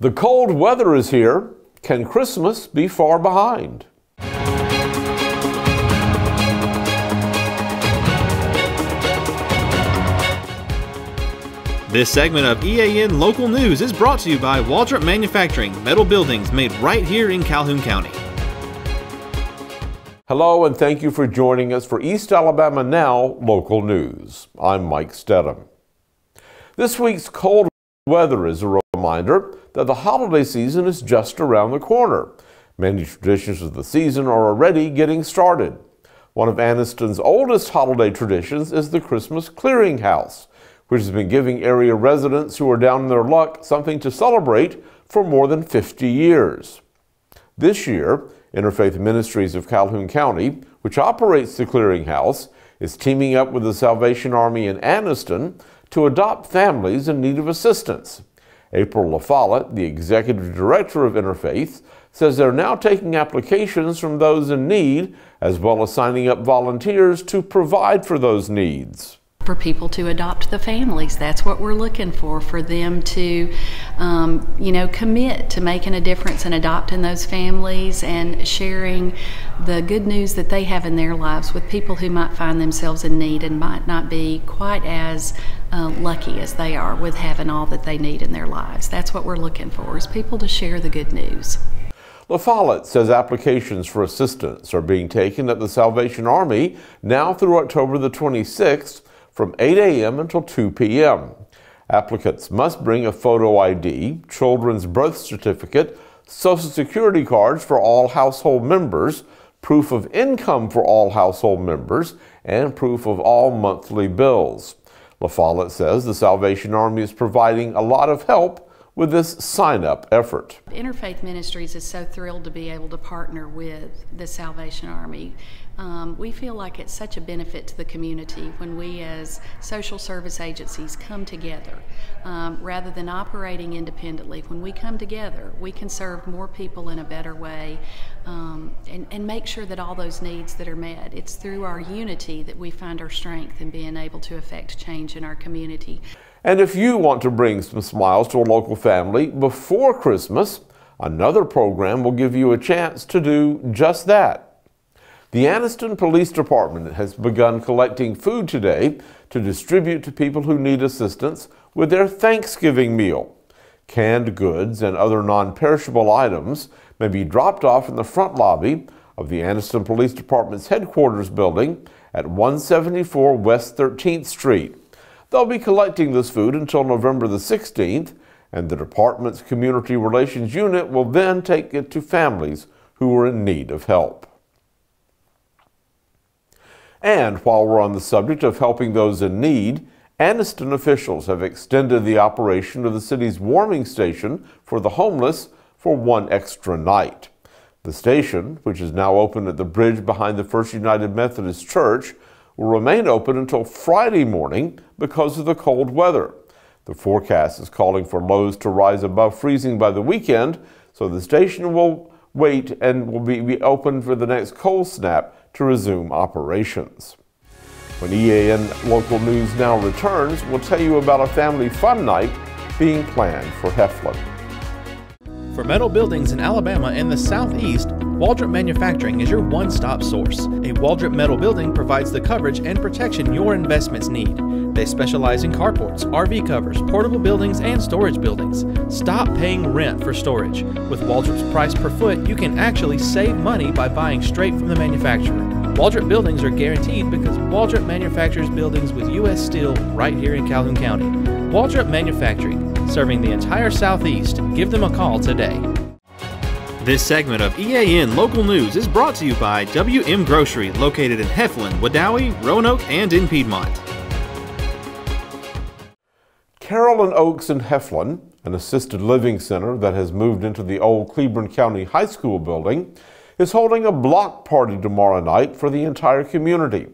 The cold weather is here. Can Christmas be far behind? This segment of EAN Local News is brought to you by Waldrop Manufacturing, metal buildings made right here in Calhoun County. Hello and thank you for joining us for East Alabama Now Local News. I'm Mike Stedham. This week's cold weather is a reminder that the holiday season is just around the corner. Many traditions of the season are already getting started. One of Anniston's oldest holiday traditions is the Christmas Clearinghouse, which has been giving area residents who are down in their luck something to celebrate for more than 50 years. This year, Interfaith Ministries of Calhoun County, which operates the Clearinghouse, is teaming up with the Salvation Army in Anniston to adopt families in need of assistance. April LaFollette, the executive director of Interfaith, says they're now taking applications from those in need, as well as signing up volunteers to provide for those needs. For people to adopt the families. That's what we're looking for them to, commit to making a difference and adopting those families and sharing the good news that they have in their lives with people who might find themselves in need and might not be quite as lucky as they are with having all that they need in their lives. That's what we're looking for, is people to share the good news. LaFollette says applications for assistance are being taken at the Salvation Army now through October the 26th, from 8 a.m. until 2 p.m. Applicants must bring a photo ID, children's birth certificate, Social Security cards for all household members, proof of income for all household members, and proof of all monthly bills. LaFollette says the Salvation Army is providing a lot of help with this sign-up effort. Interfaith Ministries is so thrilled to be able to partner with the Salvation Army. We feel like it's such a benefit to the community when we as social service agencies come together. Rather than operating independently, when we come together, we can serve more people in a better way and make sure that all those needs that are met. It's through our unity that we find our strength in being able to affect change in our community. And if you want to bring some smiles to a local family before Christmas, another program will give you a chance to do just that. The Anniston Police Department has begun collecting food today to distribute to people who need assistance with their Thanksgiving meal. Canned goods and other non-perishable items may be dropped off in the front lobby of the Anniston Police Department's headquarters building at 174 West 13th Street. They'll be collecting this food until November the 16th, and the department's Community Relations Unit will then take it to families who are in need of help. And while we're on the subject of helping those in need, Anniston officials have extended the operation of the city's warming station for the homeless for one extra night. The station, which is now open at the bridge behind the First United Methodist Church, will remain open until Friday morning because of the cold weather. The forecast is calling for lows to rise above freezing by the weekend, so the station will wait and will be open for the next cold snap to resume operations. When EAN Local News Now returns, we'll tell you about a family fun night being planned for Heflin. For metal buildings in Alabama and the Southeast, Waldrop Manufacturing is your one-stop source. A Waldrop metal building provides the coverage and protection your investments need. They specialize in carports, RV covers, portable buildings, and storage buildings. Stop paying rent for storage. With Waldrop's price per foot, you can actually save money by buying straight from the manufacturer. Waldrop buildings are guaranteed because Waldrop manufactures buildings with U.S. steel right here in Calhoun County. Waldrop Manufacturing, serving the entire Southeast. Give them a call today. This segment of EAN Local News is brought to you by WM Grocery, located in Heflin, Wedowee, Roanoke, and in Piedmont. Carolyn Oaks in Heflin, an assisted living center that has moved into the old Cleburne County High School building, is holding a block party tomorrow night for the entire community.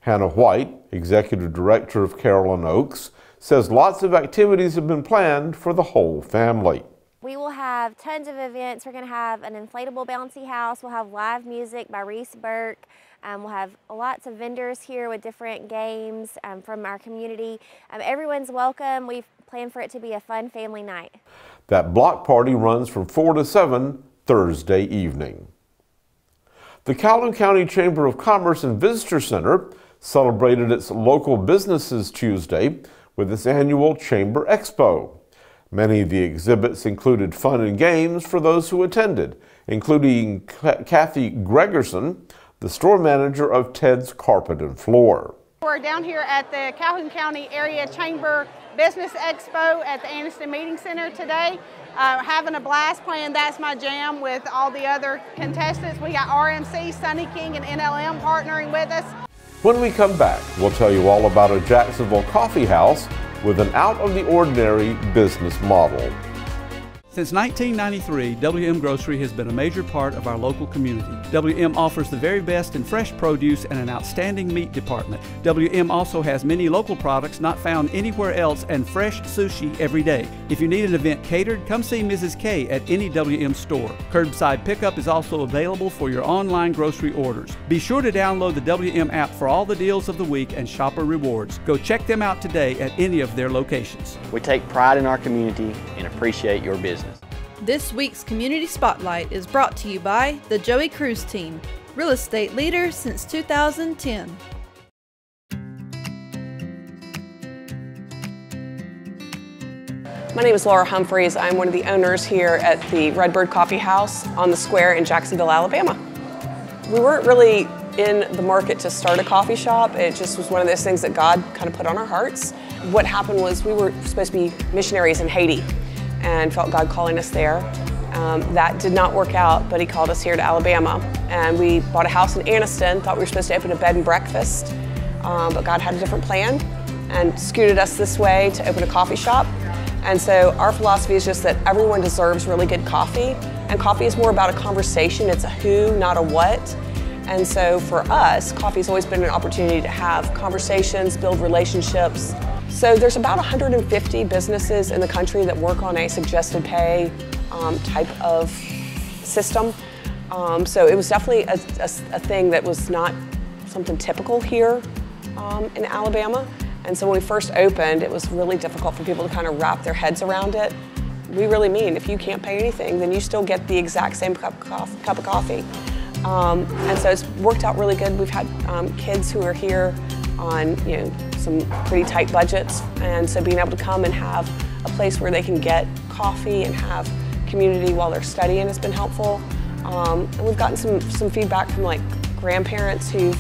Hannah White, executive director of Carolyn Oaks, says lots of activities have been planned for the whole family. We will have have tons of events. We're going to have an inflatable bouncy house. We'll have live music by Reese Burke. We'll have lots of vendors here with different games from our community. Everyone's welcome. We've planned for it to be a fun family night. That block party runs from 4 to 7 Thursday evening. The Calhoun County Chamber of Commerce and Visitor Center celebrated its local businesses Tuesday with its annual Chamber Expo. Many of the exhibits included fun and games for those who attended, including Kathy Gregerson, the store manager of Ted's Carpet and Floor. We're down here at the Calhoun County Area Chamber Business Expo at the Anniston Meeting Center today. Having a blast playing That's My Jam with all the other contestants. We got RMC, Sunny King, and NLM partnering with us. When we come back, we'll tell you all about a Jacksonville coffee house with an out-of-the-ordinary business model. Since 1993, WM Grocery has been a major part of our local community. WM offers the very best in fresh produce and an outstanding meat department. WM also has many local products not found anywhere else and fresh sushi every day. If you need an event catered, come see Mrs. K at any WM store. Curbside pickup is also available for your online grocery orders. Be sure to download the WM app for all the deals of the week and shopper rewards. Go check them out today at any of their locations. We take pride in our community and appreciate your business. This week's Community Spotlight is brought to you by the Joey Cruz Team, real estate leader since 2010. My name is Laura Humphreys. I'm one of the owners here at the Redbird Coffee House on the square in Jacksonville, Alabama. We weren't really in the market to start a coffee shop. It just was one of those things that God kind of put on our hearts. What happened was we were supposed to be missionaries in Haiti and felt God calling us there. That did not work out, but He called us here to Alabama. And we bought a house in Anniston, thought we were supposed to open a bed and breakfast, but God had a different plan and scooted us this way to open a coffee shop. And so our philosophy is just that everyone deserves really good coffee, and coffee is more about a conversation. It's a who, not a what. And so for us, coffee's always been an opportunity to have conversations, build relationships. So there's about 150 businesses in the country that work on a suggested pay type of system. So it was definitely a thing that was not something typical here in Alabama. And so when we first opened, it was really difficult for people to kind of wrap their heads around it. We really mean if you can't pay anything, then you still get the exact same cup of coffee. And so it's worked out really good. We've had kids who are here on some pretty tight budgets, and so being able to come and have a place where they can get coffee and have community while they're studying has been helpful. And we've gotten some feedback from like grandparents who've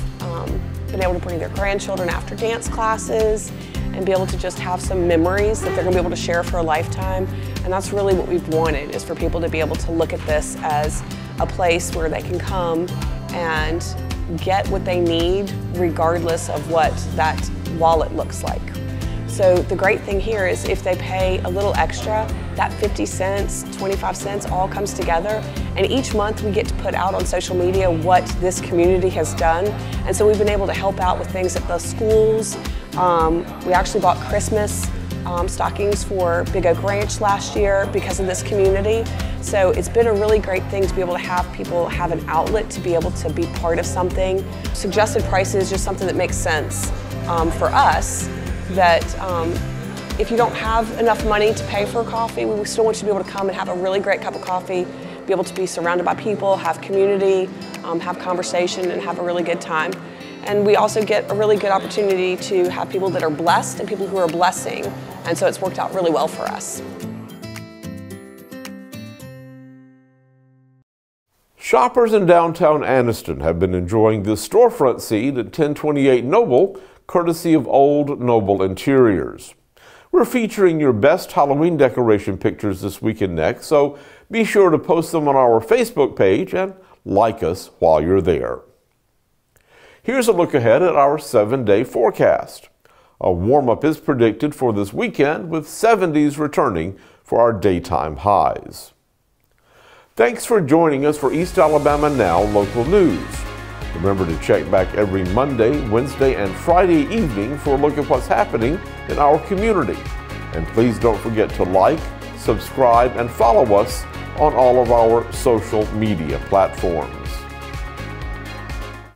been able to bring their grandchildren after dance classes and be able to just have some memories that they're going to be able to share for a lifetime. And that's really what we've wanted, is for people to be able to look at this as a place where they can come and get what they need regardless of what that wallet looks like. So the great thing here is if they pay a little extra, that 50 cents, 25 cents all comes together. And each month we get to put out on social media what this community has done. And so we've been able to help out with things at the schools. We actually bought Christmas stockings for Big Oak Ranch last year because of this community. So it's been a really great thing to be able to have people have an outlet to be able to be part of something. Suggested prices is just something that makes sense for us, that if you don't have enough money to pay for a coffee, we still want you to be able to come and have a really great cup of coffee, be able to be surrounded by people, have community, have conversation, and have a really good time. And we also get a really good opportunity to have people that are blessed and people who are blessing. And so it's worked out really well for us. Shoppers in downtown Anniston have been enjoying the storefront seat at 1028 Noble, courtesy of Old Noble Interiors. We're featuring your best Halloween decoration pictures this weekend next, so be sure to post them on our Facebook page and like us while you're there. Here's a look ahead at our 7-day forecast. A warm-up is predicted for this weekend, with 70s returning for our daytime highs. Thanks for joining us for East Alabama Now local news. Remember to check back every Monday, Wednesday, and Friday evening for a look at what's happening in our community. And please don't forget to like, subscribe, and follow us on all of our social media platforms.